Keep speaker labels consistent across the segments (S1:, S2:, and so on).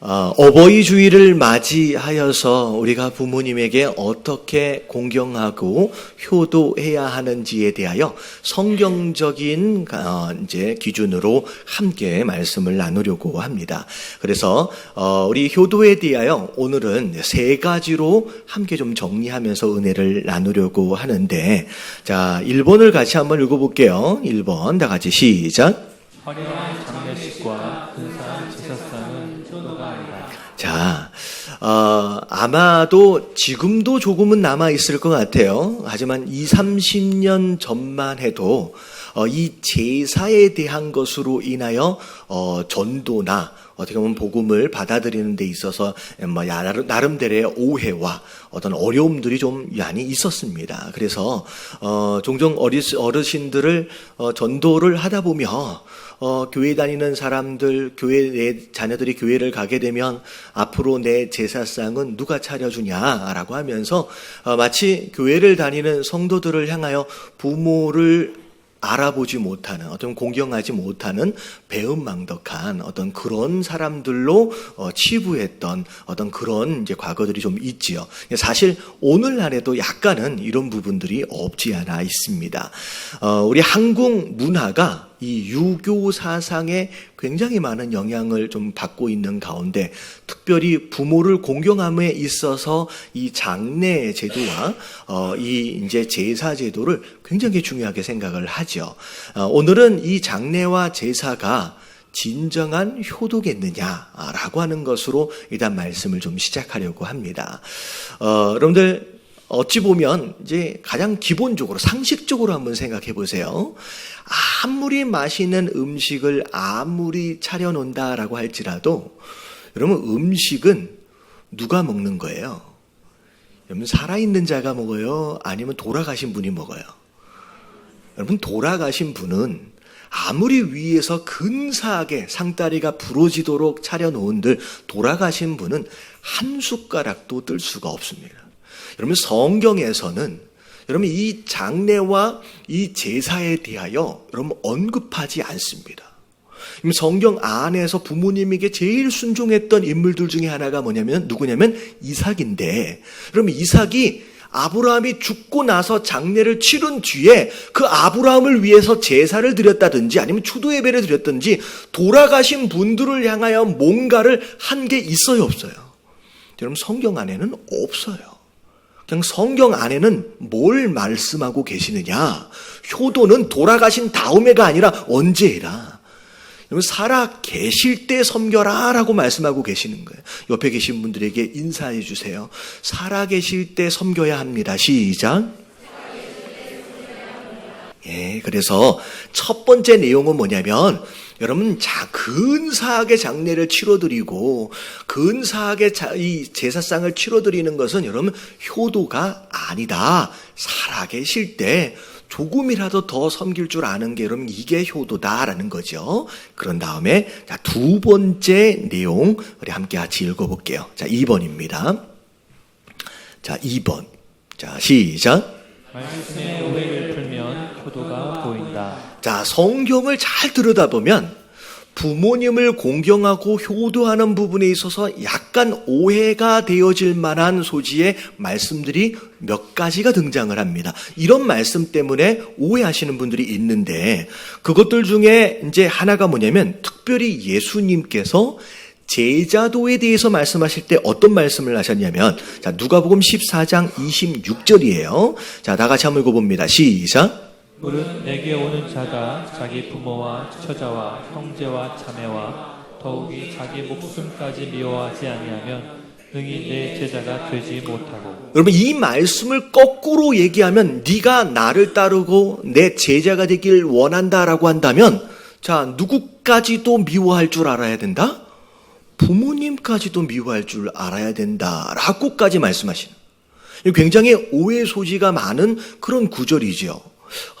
S1: 어버이 주일을 맞이하여서 우리가 부모님에게 어떻게 공경하고 효도해야 하는지에 대하여 성경적인 이제 기준으로 함께 말씀을 나누려고 합니다. 그래서 우리 효도에 대하여 오늘은 세 가지로 함께 좀 정리하면서 은혜를 나누려고 하는데, 자, 1번을 같이 한번 읽어볼게요. 1번 다 같이 시작.
S2: 화려한 장례식과 근사한 제사상은 효도가 아니다.
S1: 자, 아마도 지금도 조금은 남아있을 것 같아요. 하지만 20-30년 전만 해도 이 제사에 대한 것으로 인하여 전도나 어떻게 보면 복음을 받아들이는 데 있어서 나름대로의 오해와 어떤 어려움들이 좀 많이 있었습니다. 그래서 종종 어르신들을 전도를 하다 보면 교회 다니는 사람들, 내 자녀들이 교회를 가게 되면 앞으로 내 제사상은 누가 차려주냐라고 하면서 마치 교회를 다니는 성도들을 향하여 부모를 알아보지 못하는, 어떤 공경하지 못하는 배은망덕한 어떤 그런 사람들로 치부했던 어떤 그런 이제 과거들이 좀 있지요. 사실 오늘날에도 약간은 이런 부분들이 없지 않아 있습니다. 우리 한국 문화가 이 유교 사상에 굉장히 많은 영향을 좀 받고 있는 가운데, 특별히 부모를 공경함에 있어서 이 장례 제도와 이 이제 제사 제도를 굉장히 중요하게 생각을 하죠. 오늘은 이 장례와 제사가 진정한 효도겠느냐라고 하는 것으로 일단 말씀을 좀 시작하려고 합니다. 여러분들, 어찌 보면 이제 가장 기본적으로 상식적으로 한번 생각해 보세요. 아무리 맛있는 음식을 아무리 차려놓는다라고 할지라도 여러분, 음식은 누가 먹는 거예요? 여러분, 살아있는 자가 먹어요? 아니면 돌아가신 분이 먹어요? 여러분, 돌아가신 분은 아무리 위에서 근사하게 상다리가 부러지도록 차려놓은들 돌아가신 분은 한 숟가락도 뜰 수가 없습니다. 여러분, 성경에서는 여러분 이 장례와 이 제사에 대하여 여러분 언급하지 않습니다. 성경 안에서 부모님에게 제일 순종했던 인물들 중에 하나가 누구냐면 이삭인데, 여러분 이삭이 아브라함이 죽고 나서 장례를 치른 뒤에 그 아브라함을 위해서 제사를 드렸다든지 아니면 추도 예배를 드렸든지 돌아가신 분들을 향하여 뭔가를 한 게 있어요, 없어요? 여러분, 성경 안에는 없어요. 그냥 성경 안에는 뭘 말씀하고 계시느냐? 효도는 돌아가신 다음에가 아니라 언제 해라. 여러분, 살아 계실 때 섬겨라 라고 말씀하고 계시는 거예요. 옆에 계신 분들에게 인사해 주세요. 살아 계실 때 섬겨야 합니다. 시작. 예, 그래서 첫 번째 내용은 뭐냐면, 여러분, 근사하게 장례를 치러드리고 근사하게 이 제사상을 치러드리는 것은 여러분 효도가 아니다. 살아계실 때 조금이라도 더 섬길 줄 아는 게 여러분 이게 효도다라는 거죠. 그런 다음에 두 번째 내용 우리 함께 같이 읽어볼게요. 2번입니다. 2번. 시작.
S2: 말씀의 오해를 풀면 효도가 보인다.
S1: 성경을 잘 들여다보면 부모님을 공경하고 효도하는 부분에 있어서 약간 오해가 되어질 만한 소지의 말씀들이 몇 가지가 등장을 합니다. 이런 말씀 때문에 오해하시는 분들이 있는데, 그것들 중에 이제 하나가 뭐냐면, 특별히 예수님께서 제자도에 대해서 말씀하실 때 어떤 말씀을 하셨냐면, 누가복음 14장 26절이에요. 다 같이 한번 읽어봅니다. 시작.
S2: 무릇 내게 오는 자가 자기 부모와 처자와 형제와 자매와 더욱이 자기 목숨까지 미워하지 아니하면 능히 내 제자가 되지 못하고.
S1: 여러분, 이 말씀을 거꾸로 얘기하면, 네가 나를 따르고 내 제자가 되길 원한다라고 한다면, 누구까지도 미워할 줄 알아야 된다? 부모님까지도 미워할 줄 알아야 된다라고까지 말씀하시는, 굉장히 오해 소지가 많은 그런 구절이죠.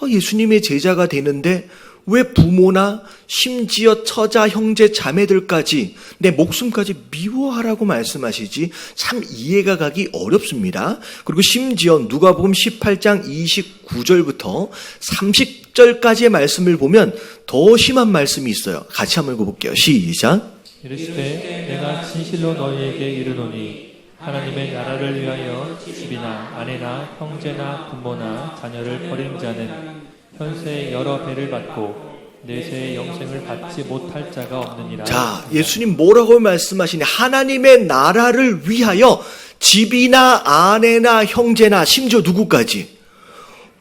S1: 예수님의 제자가 되는데 왜 부모나 심지어 처자, 형제, 자매들까지 내 목숨까지 미워하라고 말씀하시지? 참 이해가 가기 어렵습니다. 그리고 심지어 누가복음 18장 29절부터 30절까지의 말씀을 보면 더 심한 말씀이 있어요. 같이 한번 읽어볼게요. 시작.
S2: 이르시되 내가 진실로 너희에게 이르노니 하나님의 나라를 위하여 집이나 아내나 형제나 부모나 자녀를 버린 자는 현세에 여러 배를 받고 내세의 영생을 받지 못할 자가 없느니라.
S1: 자, 예수님 뭐라고 말씀하시냐? 하나님의 나라를 위하여 집이나 아내나 형제나 심지어 누구까지?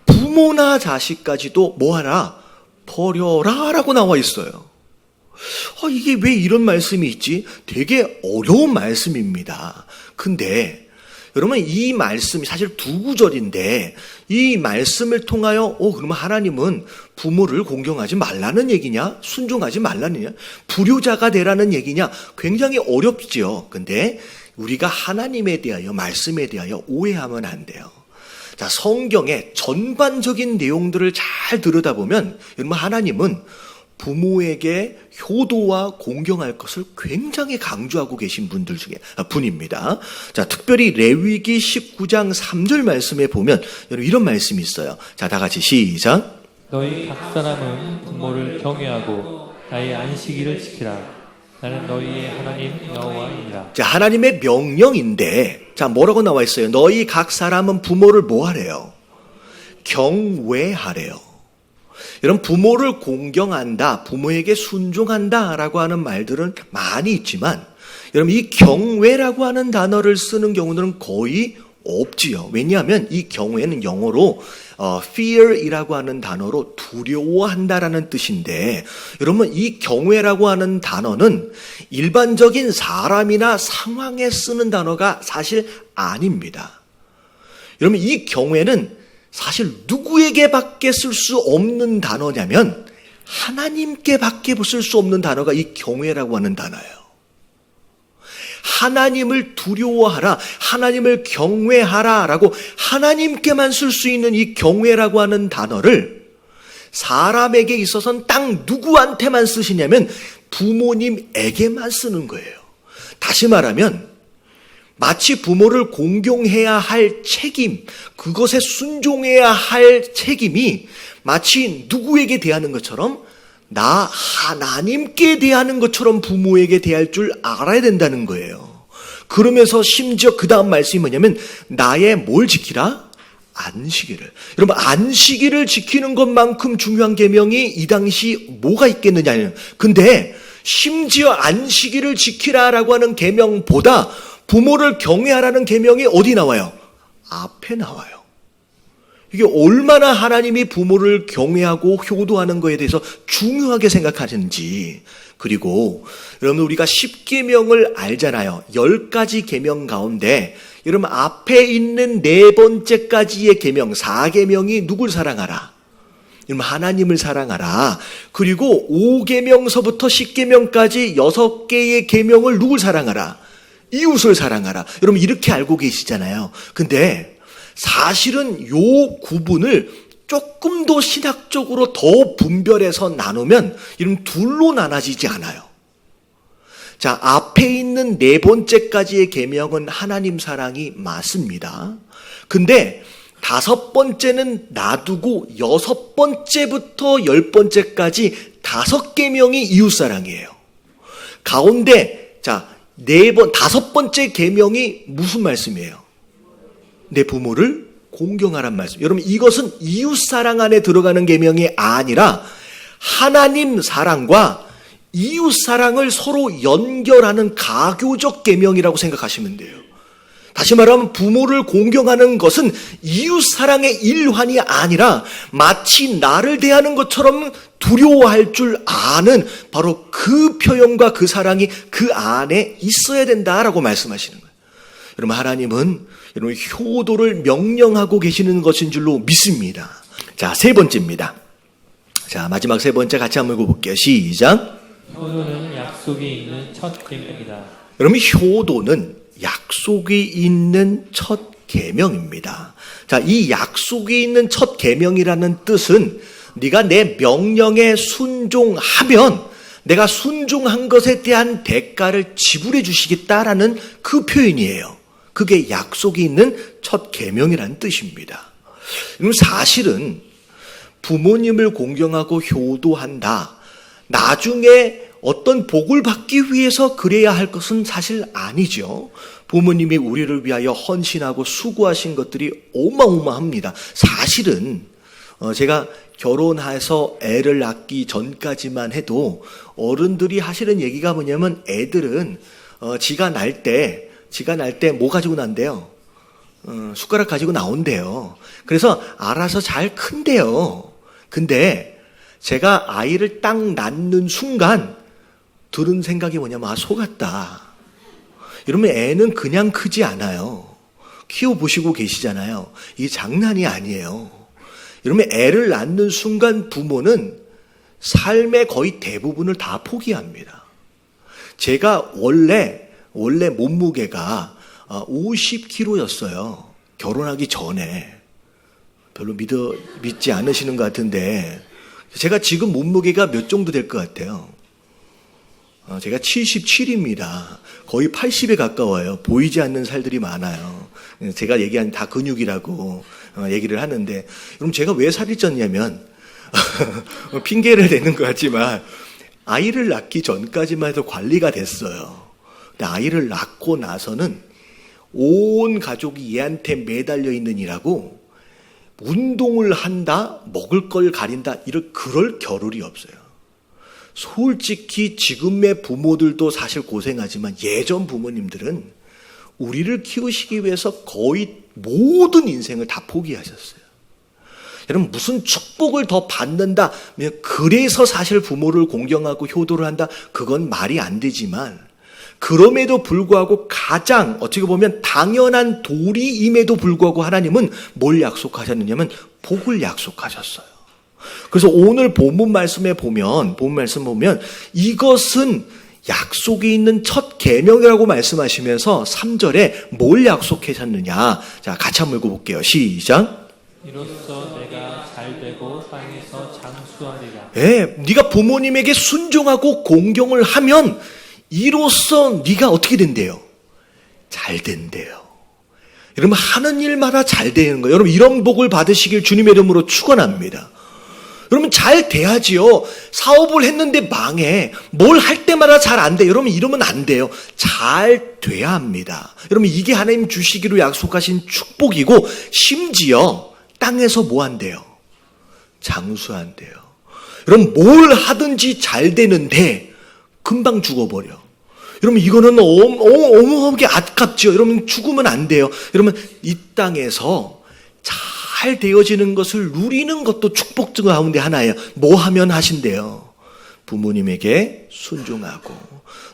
S1: 부모나 자식까지도 뭐하라? 버려라 라고 나와 있어요. 이게 왜 이런 말씀이 있지? 되게 어려운 말씀입니다. 근데 여러분 이 말씀이 사실 두 구절인데 이 말씀을 통하여 그러면 하나님은 부모를 공경하지 말라는 얘기냐? 순종하지 말라는 얘기냐? 불효자가 되라는 얘기냐? 굉장히 어렵지요. 근데 우리가 하나님에 대하여 말씀에 대하여 오해하면 안 돼요. 자, 성경의 전반적인 내용들을 잘 들여다보면 여러분 하나님은 부모에게 효도와 공경할 것을 굉장히 강조하고 계신 분입니다. 자, 특별히 레위기 19장 3절 말씀에 보면 여러분 이런 말씀이 있어요. 자, 다 같이 시작.
S2: 너희 각 사람은 부모를 경외하고 나의 안식일을 지키라. 나는 너희의 하나님 여호와이니라.
S1: 자, 하나님의 명령인데 자, 뭐라고 나와 있어요? 너희 각 사람은 부모를 뭐 하래요? 경외하래요. 여러분 부모를 공경한다, 부모에게 순종한다 라고 하는 말들은 많이 있지만 여러분 이 경외라고 하는 단어를 쓰는 경우는 거의 없지요. 왜냐하면 이 경외는 영어로 fear이라고 하는 단어로 두려워한다라는 뜻인데 여러분 이 경외라고 하는 단어는 일반적인 사람이나 상황에 쓰는 단어가 사실 아닙니다. 여러분 이 경외는 사실 누구에게 밖에 쓸 수 없는 단어냐면 하나님께 밖에 쓸 수 없는 단어가 이 경외라고 하는 단어예요. 하나님을 두려워하라, 하나님을 경외하라 라고 하나님께만 쓸 수 있는 이 경외라고 하는 단어를 사람에게 있어서는 딱 누구한테만 쓰시냐면 부모님에게만 쓰는 거예요. 다시 말하면 마치 부모를 공경해야 할 책임, 그것에 순종해야 할 책임이 마치 누구에게 대하는 것처럼 나 하나님께 대하는 것처럼 부모에게 대할 줄 알아야 된다는 거예요. 그러면서 심지어 그 다음 말씀이 뭐냐면 나의 뭘 지키라? 안식일을. 여러분 안식일을 지키는 것만큼 중요한 계명이 이 당시 뭐가 있겠느냐. 근데 심지어 안식일을 지키라라고 하는 계명보다 부모를 경외하라는 계명이 어디 나와요? 앞에 나와요. 이게 얼마나 하나님이 부모를 경외하고 효도하는 것에 대해서 중요하게 생각하는지. 그리고 여러분 우리가 10계명을 알잖아요. 10가지 계명 가운데 여러분 앞에 있는 4번째까지의 계명 4계명이 누굴 사랑하라? 여러분 하나님을 사랑하라. 그리고 5계명서부터 10계명까지 6개의 계명을 누굴 사랑하라? 이웃을 사랑하라. 여러분 이렇게 알고 계시잖아요. 근데 사실은 요 구분을 조금 더 신학적으로 더 분별해서 나누면 이런 둘로 나눠지지 않아요. 자, 앞에 있는 4번째까지의 계명은 하나님 사랑이 맞습니다. 근데 5번째는 놔두고 6번째부터 10번째까지 5계명이 이웃 사랑이에요. 가운데 자 5번째 계명이 무슨 말씀이에요? 내 부모를 공경하란 말씀. 여러분 이것은 이웃 사랑 안에 들어가는 계명이 아니라 하나님 사랑과 이웃 사랑을 서로 연결하는 가교적 계명이라고 생각하시면 돼요. 다시 말하면 부모를 공경하는 것은 이웃 사랑의 일환이 아니라 마치 나를 대하는 것처럼 두려워할 줄 아는 바로 그 표현과 그 사랑이 그 안에 있어야 된다라고 말씀하시는 거예요. 여러분 하나님은 여러분 효도를 명령하고 계시는 것인 줄로 믿습니다. 자, 3번째입니다. 자, 마지막 3번째 같이 한번 읽어볼게요. 시작.
S2: 효도는 약속이 있는 첫 계명이다.
S1: 여러분 효도는 약속이 있는 첫 계명입니다. 자, 이 약속이 있는 첫 계명이라는 뜻은 네가 내 명령에 순종하면 내가 순종한 것에 대한 대가를 지불해 주시겠다라는 그 표현이에요. 그게 약속이 있는 첫 계명이라는 뜻입니다. 사실은 부모님을 공경하고 효도한다. 나중에 어떤 복을 받기 위해서 그래야 할 것은 사실 아니죠. 부모님이 우리를 위하여 헌신하고 수고하신 것들이 어마어마합니다. 사실은 제가 결혼해서 애를 낳기 전까지만 해도 어른들이 하시는 얘기가 뭐냐면 애들은 지가 날 때 뭐 가지고 난대요? 숟가락 가지고 나온대요. 그래서 알아서 잘 큰대요. 근데 제가 아이를 딱 낳는 순간 들은 생각이 뭐냐면 속았다. 이러면 애는 그냥 크지 않아요. 키워보시고 계시잖아요. 이게 장난이 아니에요. 이러면 애를 낳는 순간 부모는 삶의 거의 대부분을 다 포기합니다. 제가 원래 몸무게가 50kg였어요. 결혼하기 전에. 별로 믿지 않으시는 것 같은데 제가 지금 몸무게가 몇 정도 될 것 같아요? 제가 77입니다. 거의 80에 가까워요. 보이지 않는 살들이 많아요. 제가 얘기한 다 근육이라고 얘기를 하는데, 그럼 제가 왜 살이 쪘냐면 핑계를 대는 것 같지만 아이를 낳기 전까지만 해도 관리가 됐어요. 근데 아이를 낳고 나서는 온 가족이 얘한테 매달려 있느니라고 운동을 한다, 먹을 걸 가린다, 그럴 겨를이 없어요. 솔직히 지금의 부모들도 사실 고생하지만 예전 부모님들은 우리를 키우시기 위해서 거의 모든 인생을 다 포기하셨어요. 여러분, 무슨 축복을 더 받는다, 그래서 사실 부모를 공경하고 효도를 한다, 그건 말이 안 되지만 그럼에도 불구하고 가장 어떻게 보면 당연한 도리임에도 불구하고 하나님은 뭘 약속하셨느냐면 복을 약속하셨어요. 그래서 오늘 본문 말씀에 보면 이것은 약속이 있는 첫 계명이라고 말씀하시면서 3절에 뭘 약속하셨느냐. 자, 같이 한번 읽어볼게요. 시작.
S2: 이로써 내가 잘되고 땅에서 장수하리라.
S1: 네, 네가 부모님에게 순종하고 공경을 하면 이로써 네가 어떻게 된대요? 잘 된대요. 여러분, 하는 일마다 잘 되는 거예요. 여러분, 이런 복을 받으시길 주님의 이름으로 축원합니다. 여러분, 잘 돼야지요. 사업을 했는데 망해. 뭘 할 때마다 잘 안 돼. 여러분, 이러면 안 돼요. 잘 돼야 합니다. 여러분, 이게 하나님 주시기로 약속하신 축복이고, 심지어 땅에서 뭐 한대요? 장수한대요. 여러분, 뭘 하든지 잘 되는데 금방 죽어버려. 여러분, 이거는 어마어마하게 아깝죠. 여러분, 죽으면 안 돼요. 여러분, 이 땅에서 잘 되어지는 것을 누리는 것도 축복 중 가운데 하나예요. 뭐 하면 하신대요? 부모님에게 순종하고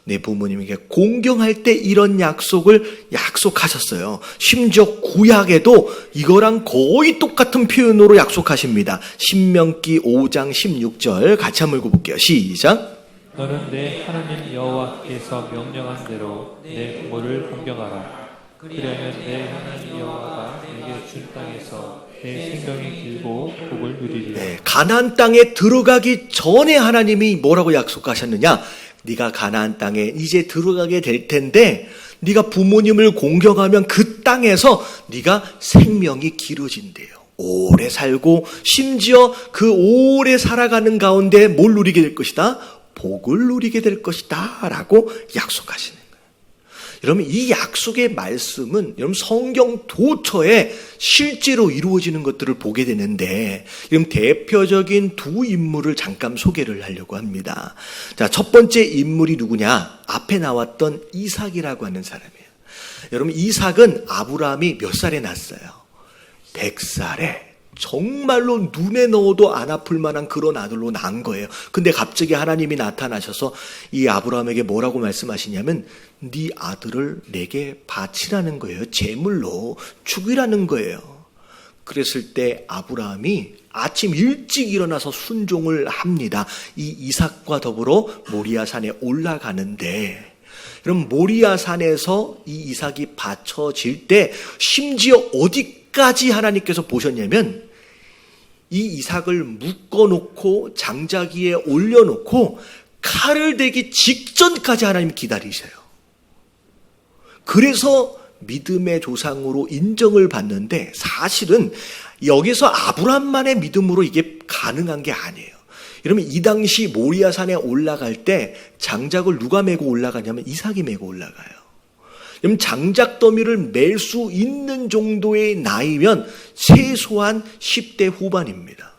S1: 내 부모님에게 공경할 때 이런 약속을 약속하셨어요. 심지어 구약에도 이거랑 거의 똑같은 표현으로 약속하십니다. 신명기 5장 16절 같이 한번 읽어볼게요. 시작.
S2: 너는 내 하나님 여호와께서 명령한 대로 내 부모를 공경하라. 그리하면 내 하나님 여호와가 내게 준 땅에서 내 생명이 길고 복을 누리리라.
S1: 네, 가나안 땅에 들어가기 전에 하나님이 뭐라고 약속하셨느냐? 네가 가나안 땅에 이제 들어가게 될 텐데 네가 부모님을 공경하면 그 땅에서 네가 생명이 길어진대요. 오래 살고 심지어 그 오래 살아가는 가운데 뭘 누리게 될 것이다? 복을 누리게 될 것이다 라고 약속하시는 거예요. 여러분, 이 약속의 말씀은 여러분 성경 도처에 실제로 이루어지는 것들을 보게 되는데, 그럼 대표적인 두 인물을 잠깐 소개를 하려고 합니다. 자, 첫 번째 인물이 누구냐? 앞에 나왔던 이삭이라고 하는 사람이에요. 여러분, 이삭은 아브라함이 몇 살에 낳았어요? 100살에. 정말로 눈에 넣어도 안 아플 만한 그런 아들로 낳은 거예요. 근데 갑자기 하나님이 나타나셔서 이 아브라함에게 뭐라고 말씀하시냐면 네 아들을 내게 바치라는 거예요. 제물로 죽이라는 거예요. 그랬을 때 아브라함이 아침 일찍 일어나서 순종을 합니다. 이 이삭과 더불어 모리아산에 올라가는데, 그럼 모리아산에서 이 이삭이 바쳐질 때 심지어 어디까지 하나님께서 보셨냐면 이 이삭을 묶어놓고 장자기에 올려놓고 칼을 대기 직전까지 하나님 기다리셔요. 그래서 믿음의 조상으로 인정을 받는데, 사실은 여기서 아브라함만의 믿음으로 이게 가능한 게 아니에요. 여러분 이 당시 모리아산에 올라갈 때 장작을 누가 메고 올라가냐면 이삭이 메고 올라가요. 여러분 장작 더미를 멜 수 있는 정도의 나이면 최소한 10대 후반입니다.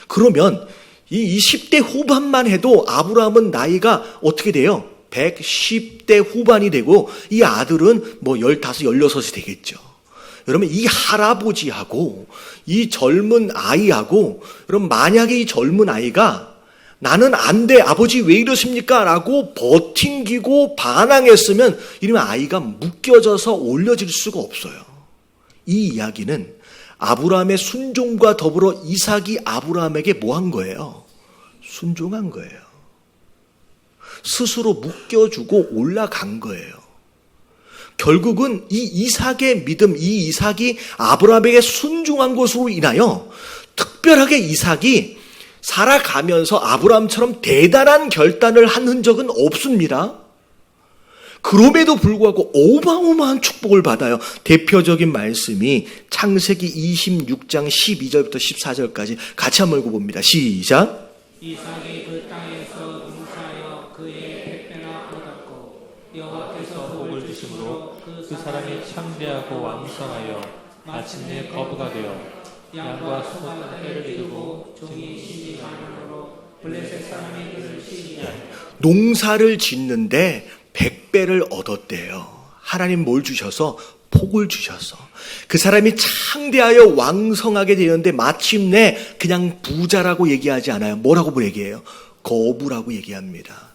S1: 그러면 이 10대 후반만 해도 아브라함은 나이가 어떻게 돼요? 110대 후반이 되고 이 아들은 뭐 15, 16이 되겠죠. 여러분 이 할아버지하고 이 젊은 아이하고 여러분 만약에 이 젊은 아이가 나는 안 돼 아버지 왜 이러십니까? 라고 버팅기고 반항했으면 이러면 아이가 묶여져서 올려질 수가 없어요. 이 이야기는 아브라함의 순종과 더불어 이삭이 아브라함에게 뭐 한 거예요? 순종한 거예요. 스스로 묶여주고 올라간 거예요. 결국은 이 이삭의 믿음, 이 이삭이 아브라함에게 순종한 것으로 인하여 특별하게 이삭이 살아가면서 아브라함처럼 대단한 결단을 한 흔적은 없습니다. 그럼에도 불구하고 어마어마한 축복을 받아요. 대표적인 말씀이 창세기 26장 12절부터 14절까지 같이 한번 읽어봅니다. 시작.
S3: 이삭이 그 땅에서 농사하여 그의 100배나 얻었고 여호와께서
S2: 복을 주심으로 그 사람이 창대하고 왕성하여 마침내 거부가 되어 양과 소가 때를 이루고
S3: 종이 시기 많으므로 블레셋 사람이 그를 시기하여
S1: 농사를 짓는데 100배를 얻었대요. 하나님 뭘 주셔서? 복을 주셔서. 그 사람이 창대하여 왕성하게 되었는데 마침내 그냥 부자라고 얘기하지 않아요. 뭐라고 얘기해요? 거부라고 얘기합니다.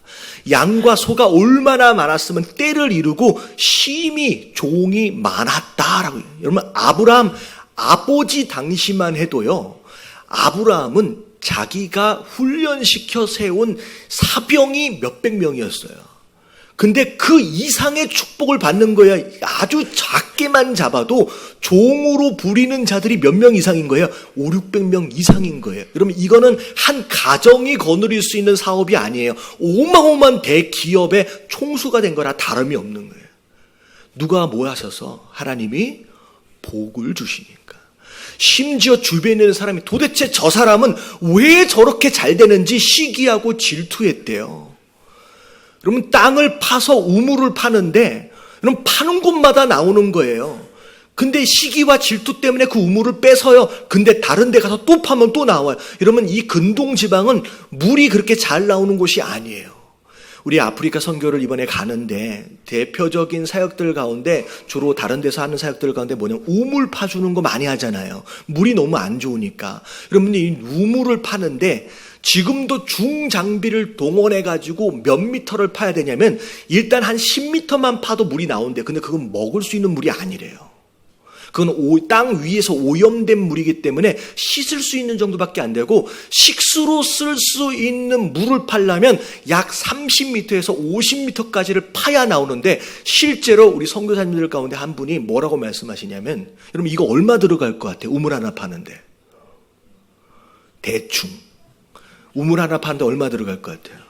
S1: 양과 소가 얼마나 많았으면 때를 이루고 심히 종이 많았다라고. 여러분 아브라함 아버지 당시만 해도요. 아브라함은 자기가 훈련시켜 세운 사병이 몇백 명이었어요. 근데 그 이상의 축복을 받는 거야. 아주 작게만 잡아도 종으로 부리는 자들이 몇 명 이상인 거예요? 5, 600명 이상인 거예요. 여러분 이거는 한 가정이 거느릴 수 있는 사업이 아니에요. 어마어마한 대기업의 총수가 된 거라 다름이 없는 거예요. 누가 뭐 하셔서? 하나님이 복을 주시니까. 심지어 주변에 있는 사람이 도대체 저 사람은 왜 저렇게 잘 되는지 시기하고 질투했대요. 여러분 땅을 파서 우물을 파는데 여러분 파는 곳마다 나오는 거예요. 근데 시기와 질투 때문에 그 우물을 빼서요. 근데 다른 데 가서 또 파면 또 나와요. 여러분 이 근동 지방은 물이 그렇게 잘 나오는 곳이 아니에요. 우리 아프리카 선교를 이번에 가는데 대표적인 사역들 가운데 주로 다른 데서 하는 사역들 가운데 뭐냐면 우물 파주는 거 많이 하잖아요. 물이 너무 안 좋으니까. 여러분 이 우물을 파는데 지금도 중장비를 동원해가지고 몇 미터를 파야 되냐면 일단 한 10미터만 파도 물이 나오는데 근데 그건 먹을 수 있는 물이 아니래요. 그건 땅 위에서 오염된 물이기 때문에 씻을 수 있는 정도밖에 안 되고 식수로 쓸 수 있는 물을 파려면 약 30m에서 50m까지를 파야 나오는데 실제로 우리 선교사님들 가운데 한 분이 뭐라고 말씀하시냐면 여러분 이거 얼마 들어갈 것 같아요? 우물 하나 파는데. 대충. 우물 하나 파는데 얼마 들어갈 것 같아요?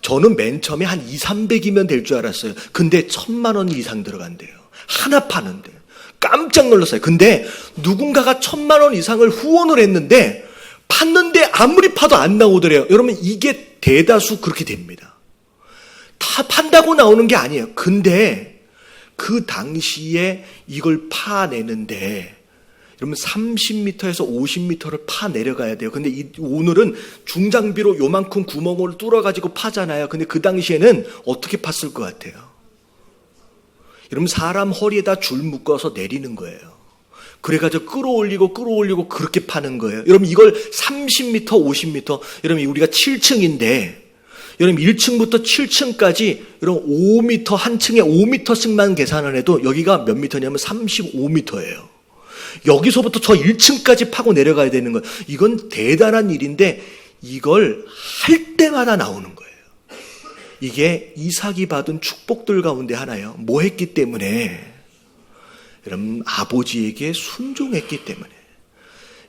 S1: 저는 맨 처음에 한 2, 300이면 될 줄 알았어요. 근데 1,000만 원 이상 들어간대요. 하나 파는데. 깜짝 놀랐어요. 근데 누군가가 1,000만 원 이상을 후원을 했는데 팠는데 아무리 파도 안 나오더래요. 여러분 이게 대다수 그렇게 됩니다. 다 판다고 나오는 게 아니에요. 근데 그 당시에 이걸 파내는데 여러분 30m에서 50m를 파 내려가야 돼요. 근데 오늘은 중장비로 요만큼 구멍을 뚫어가지고 파잖아요. 근데 그 당시에는 어떻게 팠을 것 같아요? 여러분 사람 허리에다 줄 묶어서 내리는 거예요. 그래가지고 끌어올리고 그렇게 파는 거예요. 여러분 이걸 30m, 50m, 여러분 우리가 7층인데 여러분 1층부터 7층까지 여러분 5m 한 층에 5m씩만 계산을 해도 여기가 몇 미터냐면 35m예요. 여기서부터 저 1층까지 파고 내려가야 되는 거예요. 이건 대단한 일인데 이걸 할 때마다 나오는 거예요. 이게 이삭이 받은 축복들 가운데 하나예요. 뭐 했기 때문에? 여러분 아버지에게 순종했기 때문에.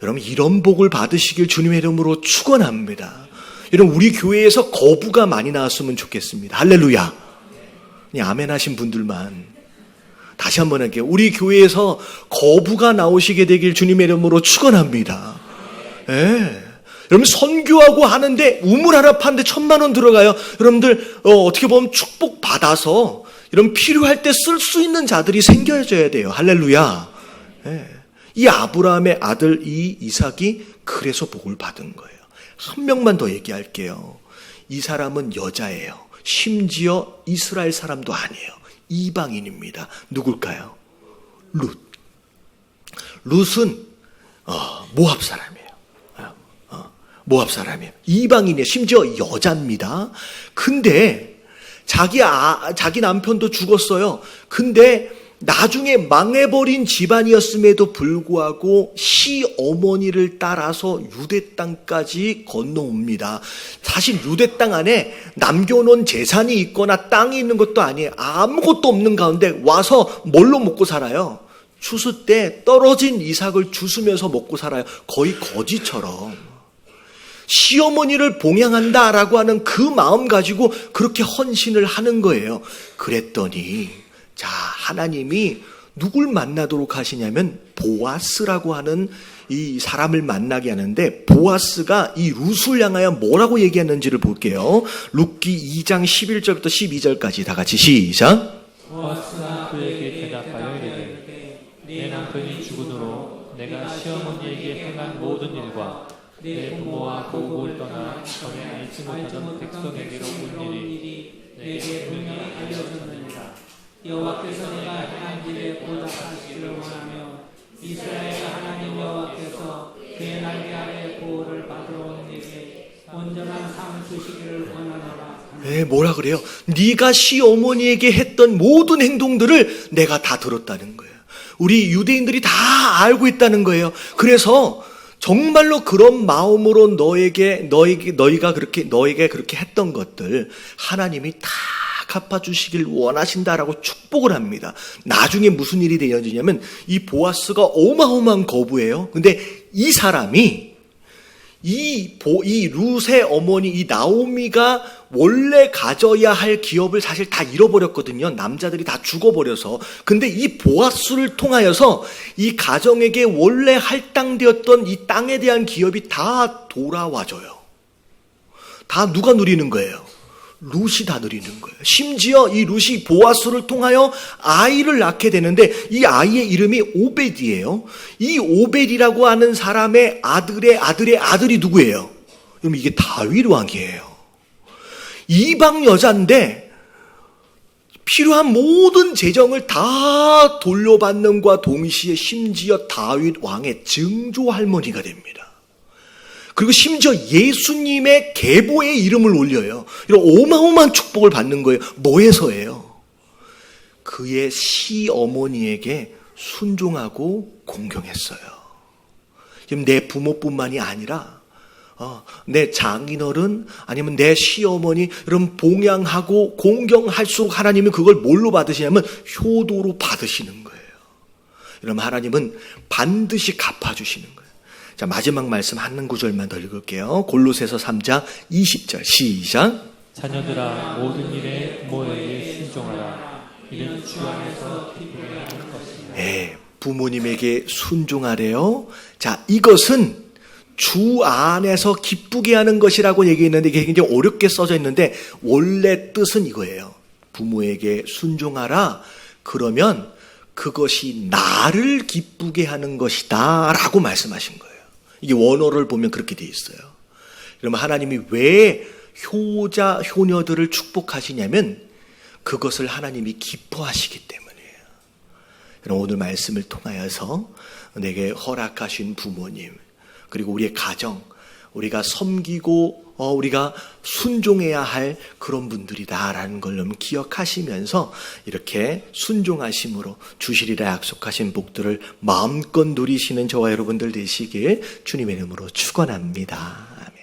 S1: 여러분 이런 복을 받으시길 주님의 이름으로 축원합니다. 여러분 우리 교회에서 거부가 많이 나왔으면 좋겠습니다. 할렐루야. 아멘 하신 분들만 다시 한번 할게요. 우리 교회에서 거부가 나오시게 되길 주님의 이름으로 축원합니다. 예. 여러분 선교하고 하는데 우물 하나 파는데 1,000만 원 들어가요. 여러분들 어떻게 보면 축복 받아서 이런 필요할 때 쓸 수 있는 자들이 생겨져야 돼요. 할렐루야. 예. 이 아브라함의 아들 이 이삭이 그래서 복을 받은 거예요. 한 명만 더 얘기할게요. 이 사람은 여자예요. 심지어 이스라엘 사람도 아니에요. 이방인입니다. 누굴까요? 룻. 룻은 모압 사람이에요. 모압 사람이에요. 이방인이에요. 심지어 여자입니다. 근데 자기 남편도 죽었어요. 근데 나중에 망해버린 집안이었음에도 불구하고 시어머니를 따라서 유대 땅까지 건너옵니다. 사실 유대 땅 안에 남겨놓은 재산이 있거나 땅이 있는 것도 아니에요. 아무것도 없는 가운데 와서 뭘로 먹고 살아요? 추수 때 떨어진 이삭을 주스면서 먹고 살아요. 거의 거지처럼. 시어머니를 봉양한다라고 하는 그 마음 가지고 그렇게 헌신을 하는 거예요. 그랬더니 자, 하나님이 누굴 만나도록 하시냐면 보아스라고 하는 이 사람을 만나게 하는데, 보아스가 이 룻을 향하여 뭐라고 얘기했는지를 볼게요. 룻기 2장 11절부터 12절까지 다 같이 시작.
S2: 보아스가 그에게 대답하여 이르되 내 남편이 죽으므로 내가 시어머니에게 행한 모든 일과 내 부모와 고국을 떠나 전에 알지 못하던 백성에게로 온 일이 내게 분명히 알려졌느니라.
S3: 여호와께서 내가 행한 일에 보답하시기를 원하며 이스라엘 하나님 여호와께서 그의 날개 아래 보호를 받으러 온 이에게 온전한 삶 주시기를 원하노라.
S1: 뭐라 그래요? 네가 시어머니에게 했던 모든 행동들을 내가 다 들었다는 거예요. 우리 유대인들이 다 알고 있다는 거예요. 그래서 정말로 그런 마음으로 너희가 그렇게 했던 것들 하나님이 다 갚아주시길 원하신다라고 축복을 합니다. 나중에 무슨 일이 되어지냐면 이 보아스가 어마어마한 거부예요. 근데 이 사람이 이 룻의 어머니 이 나오미가 원래 가져야 할 기업을 사실 다 잃어버렸거든요. 남자들이 다 죽어버려서. 근데 이 보아스를 통하여서 이 가정에게 원래 할당되었던 이 땅에 대한 기업이 다 돌아와줘요. 다 누가 누리는 거예요? 룻이 다 누리는 거예요. 심지어 이 룻이 보아스를 통하여 아이를 낳게 되는데 이 아이의 이름이 오벳이에요. 이 오벳이라고 하는 사람의 아들의 아들이 누구예요? 그럼 이게 다윗 왕이에요. 이방 여자인데 필요한 모든 재정을 다 돌려받는과 동시에 심지어 다윗 왕의 증조 할머니가 됩니다. 그리고 심지어 예수님의 계보에 이름을 올려요. 이런 어마어마한 축복을 받는 거예요. 뭐에서예요? 그의 시어머니에게 순종하고 공경했어요. 지금 내 부모뿐만이 아니라 내 장인어른 아니면 내 시어머니 이런 봉양하고 공경할수록 하나님은 그걸 뭘로 받으시냐면 효도로 받으시는 거예요. 그럼 하나님은 반드시 갚아주시는 거예요. 자, 마지막 말씀 한 구절만 더 읽을게요. 골로새서 3장 20절 시작.
S2: 자녀들아 모든 일에 부모에게 순종하라. 이는 주 안에서 기쁘게 할 것이니라.
S1: 부모님에게 순종하래요. 자, 이것은 주 안에서 기쁘게 하는 것이라고 얘기했는데 이게 굉장히 어렵게 써져 있는데 원래 뜻은 이거예요. 부모에게 순종하라. 그러면 그것이 나를 기쁘게 하는 것이다 라고 말씀하신 거예요. 이게 원어를 보면 그렇게 돼 있어요. 그러면 하나님이 왜 효자, 효녀들을 축복하시냐면 그것을 하나님이 기뻐하시기 때문이에요. 그럼 오늘 말씀을 통하여서 내게 허락하신 부모님, 그리고 우리의 가정, 우리가 섬기고 우리가 순종해야 할 그런 분들이다라는 걸 너무 기억하시면서 이렇게 순종하심으로 주시리라 약속하신 복들을 마음껏 누리시는 저와 여러분들 되시길 주님의 이름으로 축원합니다. 아멘.